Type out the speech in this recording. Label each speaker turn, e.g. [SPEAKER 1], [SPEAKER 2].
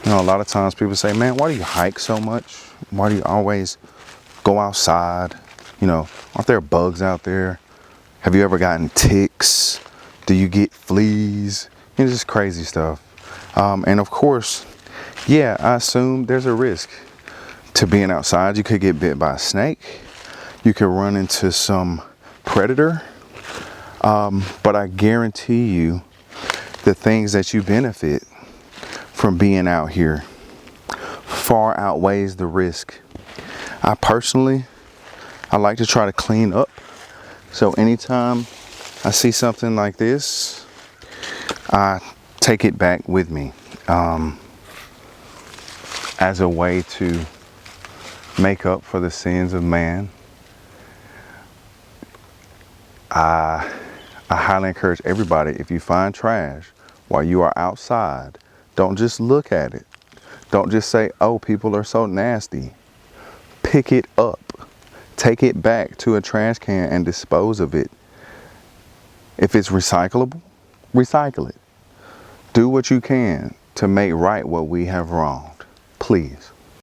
[SPEAKER 1] You know, a lot of times people say, man, why do you hike so much? Why do you always go outside? You know, aren't there bugs out there? Have you ever gotten ticks? Do you get fleas? You know, just crazy stuff. And of course, yeah, I assume there's a risk to being outside. You could get bit by a snake. You could run into some predator. But I guarantee you the things that you benefit from being out here far outweighs the risk. I like to try to clean up. So anytime I see something like this, I take it back with me as a way to make up for the sins of man. I highly encourage everybody, if you find trash while you are outside, don't just look at it. Don't just say, oh, people are so nasty. Pick it up. Take it back to a trash can and dispose of it. If it's recyclable, recycle it. Do what you can to make right what we have wronged. Please.